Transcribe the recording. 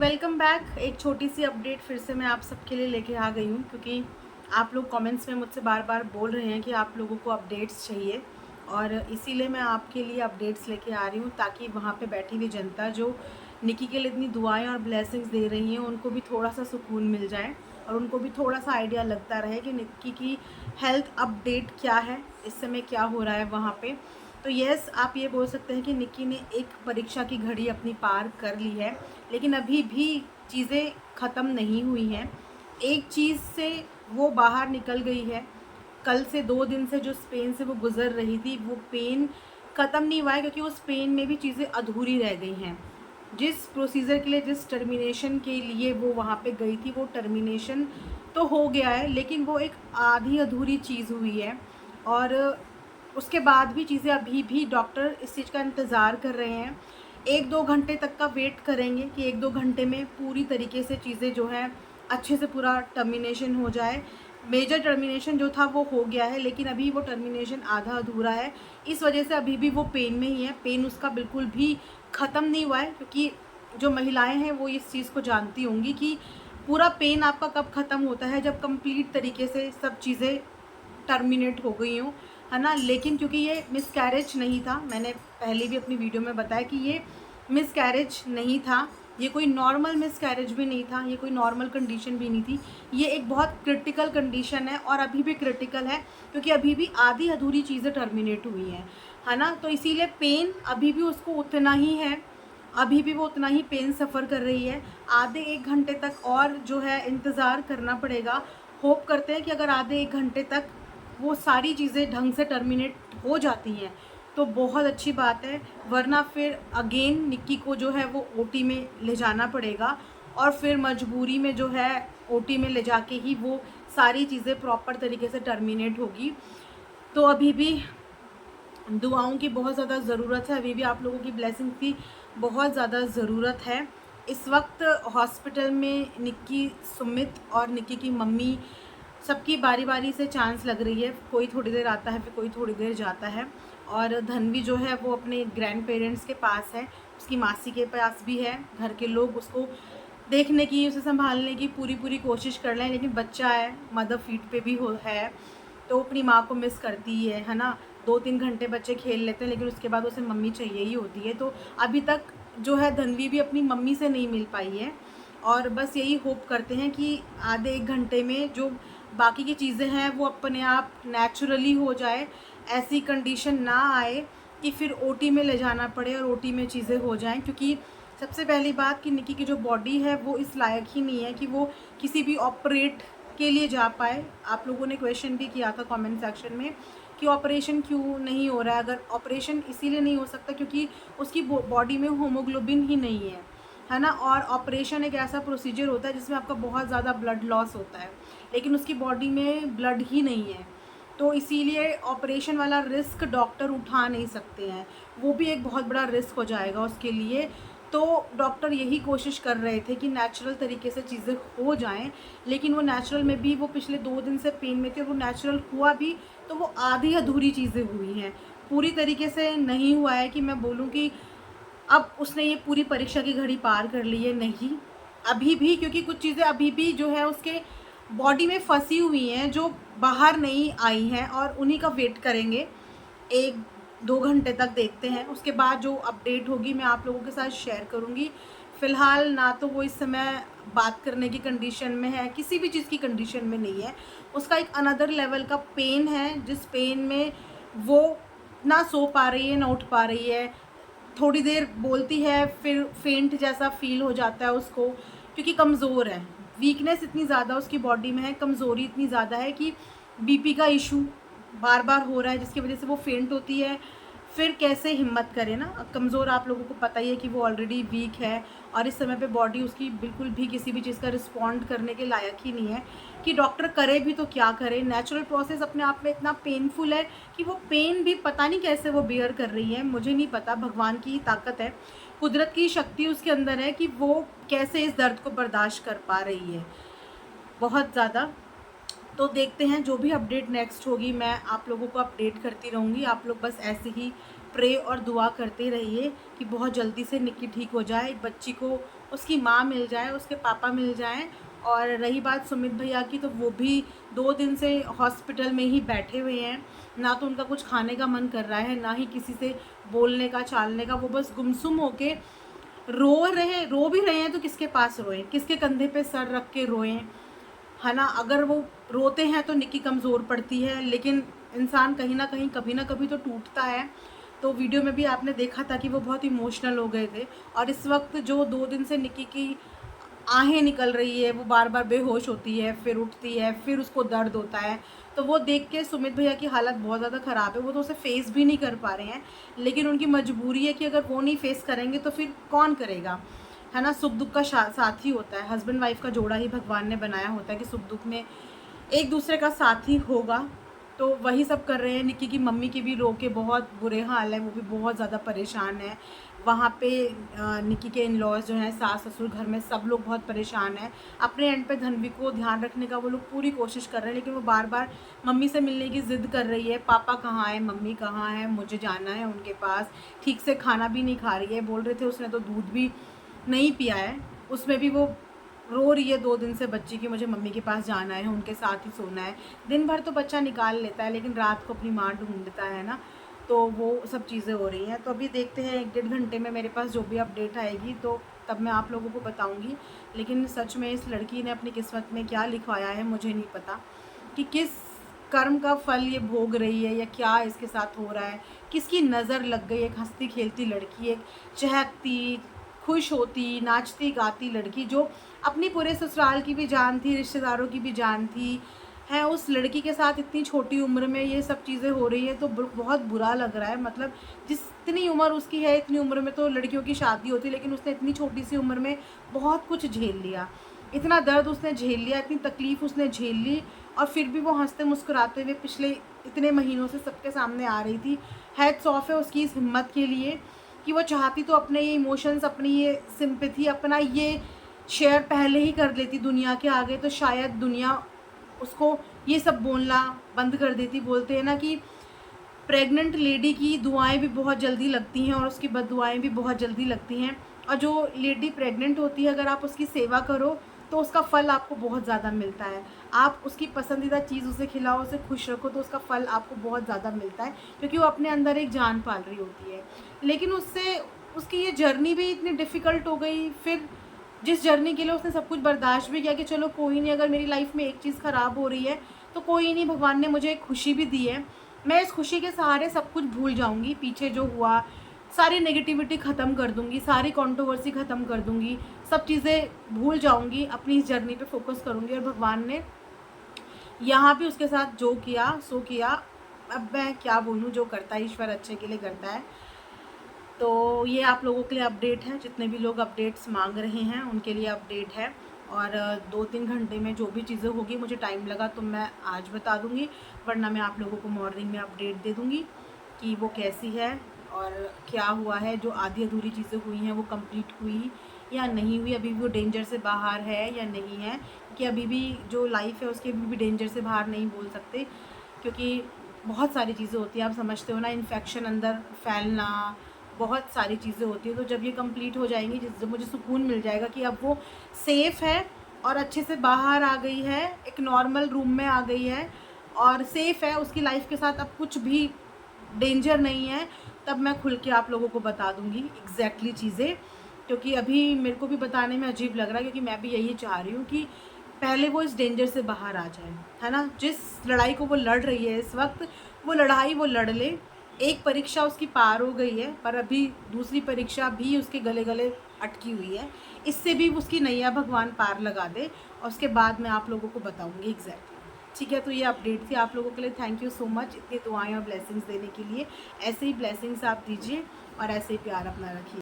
Welcome back. एक छोटी सी update फिर से मैं आप सबके लिए लेके आ गई हूँ, क्योंकि आप लोग कमेंट्स में मुझसे बार बार बोल रहे हैं कि आप लोगों को अपडेट्स चाहिए, और इसीलिए मैं आपके लिए अपडेट्स लेके आ रही हूँ, ताकि वहाँ पे बैठी हुई जनता जो निकी के लिए इतनी दुआएं और ब्लेसिंग्स दे रही हैं उनको भी थोड़ा सा सुकून मिल जाए, और उनको भी थोड़ा सा आइडिया लगता रहे कि निकी की हेल्थ अपडेट क्या है, इस समय क्या हो रहा है वहाँ पे। तो यस, आप ये बोल सकते हैं कि निकी ने एक परीक्षा की घड़ी अपनी पार कर ली है, लेकिन अभी भी चीज़ें ख़त्म नहीं हुई हैं। एक चीज़ से वो बाहर निकल गई है। कल से 2 दिन से जो पेन से वो गुज़र रही थी, वो पेन ख़त्म नहीं हुआ है, क्योंकि उस पेन में भी चीज़ें अधूरी रह गई हैं। जिस प्रोसीजर के लिए, जिस टर्मिनेशन के लिए वो वहाँ पे गई थी, वो टर्मिनेशन तो हो गया है, लेकिन वो एक आधी अधूरी चीज़ हुई है। और उसके बाद भी चीज़ें अभी भी डॉक्टर इस चीज़ का इंतज़ार कर रहे हैं। 1-2 घंटे तक का वेट करेंगे कि 1-2 घंटे में पूरी तरीके से चीज़ें जो हैं अच्छे से पूरा टर्मिनेशन हो जाए। मेजर टर्मिनेशन जो था वो हो गया है, लेकिन अभी वो टर्मिनेशन आधा अधूरा है। इस वजह से अभी भी वो पेन में ही है। पेन उसका बिल्कुल भी ख़त्म नहीं हुआ है, क्योंकि जो महिलाएं हैं वो इस चीज़ को जानती होंगी कि पूरा पेन आपका कब ख़त्म होता है, जब कंप्लीट तरीके से सब चीज़ें टर्मिनेट हो गई हूँ, है ना। लेकिन क्योंकि ये मिसकैरेज नहीं था, मैंने पहले भी अपनी वीडियो में बताया कि ये मिसकैरेज नहीं था, ये कोई नॉर्मल मिसकैरेज भी नहीं था, ये कोई नॉर्मल कंडीशन भी नहीं थी। ये एक बहुत क्रिटिकल कंडीशन है, और अभी भी क्रिटिकल है, क्योंकि अभी भी आधी अधूरी चीज़ें टर्मिनेट हुई हैं, है ना। तो इसीलिए पेन अभी भी उसको उतना ही है, अभी भी वो उतना ही पेन सफ़र कर रही है। आधे 1 घंटे तक और जो है इंतज़ार करना पड़ेगा। होप करते हैं कि अगर आधे 1 घंटे तक वो सारी चीज़ें ढंग से टर्मिनेट हो जाती हैं तो बहुत अच्छी बात है, वरना फिर अगेन निक्की को जो है वो ओटी में ले जाना पड़ेगा, और फिर मजबूरी में जो है ओटी में ले जाके ही वो सारी चीज़ें प्रॉपर तरीके से टर्मिनेट होगी। तो अभी भी दुआओं की बहुत ज़्यादा ज़रूरत है, अभी भी आप लोगों की ब्लेसिंग की बहुत ज़्यादा ज़रूरत है। इस वक्त हॉस्पिटल में निक्की, सुमित और निक्की की मम्मी, सबकी बारी बारी से चांस लग रही है। कोई थोड़ी देर आता है, फिर कोई थोड़ी देर जाता है। और धन्वी जो है वो अपने ग्रैंड पेरेंट्स के पास है, उसकी मासी के पास भी है। घर के लोग उसको देखने की, उसे संभालने की पूरी पूरी कोशिश कर रहे हैं, लेकिन बच्चा है, मदर फीट पे भी है, तो अपनी माँ को मिस करती ही है ना। 2-3 घंटे बच्चे खेल लेते हैं, लेकिन उसके बाद उसे मम्मी चाहिए ही होती है। तो अभी तक जो है धन्वी भी अपनी मम्मी से नहीं मिल पाई है, और बस यही होप करते हैं कि आधे 1 घंटे में जो बाकी की चीज़ें हैं वो अपने आप नेचुरली हो जाए, ऐसी कंडीशन ना आए कि फिर ओटी में ले जाना पड़े और ओटी में चीज़ें हो जाएं। क्योंकि सबसे पहली बात कि निकी की जो बॉडी है वो इस लायक ही नहीं है कि वो किसी भी ऑपरेट के लिए जा पाए। आप लोगों ने क्वेश्चन भी किया था कमेंट सेक्शन में कि ऑपरेशन क्यों नहीं हो रहा है। अगर ऑपरेशन इसीलिए नहीं हो सकता क्योंकि उसकी बॉडी में होमोग्लोबिन ही नहीं है ना। और ऑपरेशन एक ऐसा प्रोसीजर होता है जिसमें आपका बहुत ज़्यादा ब्लड लॉस होता है, लेकिन उसकी बॉडी में ब्लड ही नहीं है। तो इसीलिए ऑपरेशन वाला रिस्क डॉक्टर उठा नहीं सकते हैं, वो भी एक बहुत बड़ा रिस्क हो जाएगा उसके लिए। तो डॉक्टर यही कोशिश कर रहे थे कि नेचुरल तरीके से चीज़ें हो जाएं, लेकिन वो नेचुरल में भी वो पिछले 2 दिन से पेन में थे, वो नेचुरल हुआ भी तो वो आधी अधूरी चीज़ें हुई हैं, पूरी तरीके से नहीं हुआ है कि मैं बोलूँ कि अब उसने ये पूरी परीक्षा की घड़ी पार कर ली है, नहीं। अभी भी, क्योंकि कुछ चीज़ें अभी भी जो है उसके बॉडी में फंसी हुई हैं, जो बाहर नहीं आई हैं, और उन्हीं का वेट करेंगे। 1-2 घंटे तक देखते हैं, उसके बाद जो अपडेट होगी मैं आप लोगों के साथ शेयर करूँगी। फ़िलहाल ना तो वो इस समय बात करने की कंडीशन में है, किसी भी चीज़ की कंडीशन में नहीं है। उसका एक अनदर लेवल का पेन है, जिस पेन में वो ना सो पा रही है, ना उठ पा रही है। थोड़ी देर बोलती है, फिर फेंट जैसा फ़ील हो जाता है उसको, क्योंकि कमज़ोर है। वीकनेस इतनी ज़्यादा उसकी बॉडी में है, कमज़ोरी इतनी ज़्यादा है कि बीपी का इशू बार-बार हो रहा है, जिसकी वजह से वो फेंट होती है। फिर कैसे हिम्मत करे ना, कमज़ोर आप लोगों को पता ही है कि वो ऑलरेडी वीक है, और इस समय पे बॉडी उसकी बिल्कुल भी किसी भी चीज़ का रिस्पॉन्ड करने के लायक ही नहीं है कि डॉक्टर करे भी तो क्या करे। नेचुरल प्रोसेस अपने आप में इतना पेनफुल है कि वो पेन भी पता नहीं कैसे वो बेयर कर रही है, मुझे नहीं पता। भगवान की ताकत है, कुदरत की शक्ति उसके अंदर है कि वो कैसे इस दर्द को बर्दाश्त कर पा रही है, बहुत ज़्यादा। तो देखते हैं, जो भी अपडेट नेक्स्ट होगी मैं आप लोगों को अपडेट करती रहूँगी। आप लोग बस ऐसे ही प्रे और दुआ करते रहिए कि बहुत जल्दी से निक्की ठीक हो जाए। एक बच्ची को उसकी माँ मिल जाए, उसके पापा मिल जाएं। और रही बात सुमित भैया की, तो वो भी 2 दिन से हॉस्पिटल में ही बैठे हुए हैं। ना तो उनका कुछ खाने का मन कर रहा है, ना ही किसी से बोलने का चालने का। वो बस गुमसुम होके रो भी रहे हैं तो किसके पास रोएं, किसके कंधे पे सर रख के रोएं, है ना। अगर वो रोते हैं तो निक्की कमज़ोर पड़ती है, लेकिन इंसान कहीं ना कहीं कभी ना कभी तो टूटता है। तो वीडियो में भी आपने देखा था कि वो बहुत इमोशनल हो गए थे। और इस वक्त जो 2 दिन से निक्की की आहें निकल रही है, वो बार बार बेहोश होती है, फिर उठती है, फिर उसको दर्द होता है। तो वो देख के सुमित भैया की हालत बहुत ज़्यादा ख़राब है। वो तो उसे फेस भी नहीं कर पा रहे हैं, लेकिन उनकी मजबूरी है कि अगर वो नहीं फेस करेंगे तो फिर कौन करेगा, है ना। सुख दुख का साथी होता है, हस्बैंड वाइफ का जोड़ा ही भगवान ने बनाया होता है कि सुख दुख में एक दूसरे का साथी होगा। तो वही सब कर रहे हैं। निक्की की मम्मी के भी रो के बहुत बुरे हाल है, वो भी बहुत ज़्यादा परेशान है। वहाँ पे निक्की के इन लॉज जो हैं, सास ससुर, घर में सब लोग बहुत परेशान हैं। अपने एंड पे धनवी को ध्यान रखने का वो लोग पूरी कोशिश कर रहे हैं, लेकिन वो बार बार मम्मी से मिलने की ज़िद कर रही है। पापा कहाँ है, मम्मी कहाँ है, मुझे जाना है उनके पास। ठीक से खाना भी नहीं खा रही है, बोल रहे थे उसने तो दूध भी नहीं पिया है, उसमें भी वो रो रही है 2 दिन से बच्ची की, मुझे मम्मी के पास जाना है, उनके साथ ही सोना है। दिन भर तो बच्चा निकाल लेता है, लेकिन रात को अपनी माँ ढूंढता है ना। तो वो सब चीज़ें हो रही हैं। तो अभी देखते हैं 1-1.5 घंटे में मेरे पास जो भी अपडेट आएगी तो तब मैं आप लोगों को बताऊंगी। लेकिन सच में इस लड़की ने अपनी किस्मत में क्या लिखवाया है मुझे नहीं पता, कि किस कर्म का फल ये भोग रही है या क्या इसके साथ हो रहा है। किसकी नज़र लग गई, एक हंसती खेलती लड़की, एक चहकती खुश होती नाचती गाती लड़की, जो अपनी पूरे ससुराल की भी जान थी, रिश्तेदारों की भी जान थी, है। उस लड़की के साथ इतनी छोटी उम्र में ये सब चीज़ें हो रही है तो बहुत बुरा लग रहा है। मतलब जितनी उम्र उसकी है, इतनी उम्र में तो लड़कियों की शादी होती है, लेकिन उसने इतनी छोटी सी उम्र में बहुत कुछ झेल लिया, इतना दर्द उसने झेल लिया, इतनी तकलीफ़ उसने झेल ली। और फिर भी वो हंसते मुस्कुराते हुए पिछले इतने महीनों से सबके सामने आ रही थी। हैट्स ऑफ है उसकी इस हिम्मत के लिए कि वो चाहती तो अपने ये इमोशंस, अपनी ये सिंपैथी, अपना ये शेयर पहले ही कर लेती दुनिया के आगे, तो शायद दुनिया उसको ये सब बोलना बंद कर देती। बोलते हैं ना कि प्रेग्नेंट लेडी की दुआएं भी बहुत जल्दी लगती हैं और उसकी बददुआएं भी बहुत जल्दी लगती हैं। और जो लेडी प्रेग्नेंट होती है, अगर आप उसकी सेवा करो तो उसका फल आपको बहुत ज़्यादा मिलता है। आप उसकी पसंदीदा चीज़ उसे खिलाओ, उसे खुश रखो, तो उसका फल आपको बहुत ज़्यादा मिलता है, क्योंकि वो अपने अंदर एक जान पाल रही होती है। लेकिन उससे उसकी ये जर्नी भी इतनी डिफ़िकल्ट हो गई। फिर जिस जर्नी के लिए उसने सब कुछ बर्दाश्त भी किया कि चलो कोई नहीं, अगर मेरी लाइफ में एक चीज़ ख़राब हो रही है तो कोई नहीं, भगवान ने मुझे एक खुशी भी दी है, मैं इस खुशी के सहारे सब कुछ भूल जाऊंगी, पीछे जो हुआ सारी नेगेटिविटी ख़त्म कर दूंगी, सारी कंट्रोवर्सी ख़त्म कर दूंगी, सब चीज़ें भूल जाऊंगी, अपनी इस जर्नी पे फोकस करूंगी। और भगवान ने यहाँ भी उसके साथ जो किया सो किया। अब मैं क्या बोलूँ, जो करता है ईश्वर अच्छे के लिए करता है। तो ये आप लोगों के लिए अपडेट है, जितने भी लोग अपडेट्स मांग रहे हैं उनके लिए अपडेट है। और 2-3 घंटे में जो भी चीज़ें होगी, मुझे टाइम लगा तो मैं आज बता दूंगी, वरना मैं आप लोगों को मॉर्निंग में अपडेट दे दूंगी कि वो कैसी है और क्या हुआ है। जो आधी अधूरी चीज़ें हुई हैं वो कंप्लीट हुई या नहीं हुई, अभी भी वो डेंजर से बाहर है या नहीं है, कि अभी भी जो लाइफ है उसके अभी भी डेंजर से बाहर नहीं बोल सकते, क्योंकि बहुत सारी चीज़ें होती हैं, आप समझते हो ना, इन्फेक्शन अंदर फैलना, बहुत सारी चीज़ें होती हैं। तो जब ये कंप्लीट हो जाएंगी, जिससे मुझे सुकून मिल जाएगा कि अब वो सेफ़ है और अच्छे से बाहर आ गई है, एक नॉर्मल रूम में आ गई है और सेफ़ है, उसकी लाइफ के साथ अब कुछ भी डेंजर नहीं है, तब मैं खुल के आप लोगों को बता दूँगी एग्जैक्टली चीज़ें। क्योंकि अभी मेरे को भी बताने में अजीब लग रहा है, क्योंकि मैं भी यही चाह रही हूँ कि पहले वो इस डेंजर से बाहर आ जाए, है ना। जिस लड़ाई को वो लड़ रही है इस वक्त, वो लड़ाई वो लड़ ले। एक परीक्षा उसकी पार हो गई है, पर अभी दूसरी परीक्षा भी उसके गले गले अटकी हुई है, इससे भी उसकी नैया भगवान पार लगा दे। और उसके बाद मैं आप लोगों को बताऊंगी एग्जैक्टली। ठीक है, तो ये अपडेट थी आप लोगों के लिए। थैंक यू सो मच इतनी दुआएं और ब्लेसिंग्स देने के लिए। ऐसे ही ब्लेसिंग्स आप दीजिए और ऐसे ही प्यार अपना रखिए।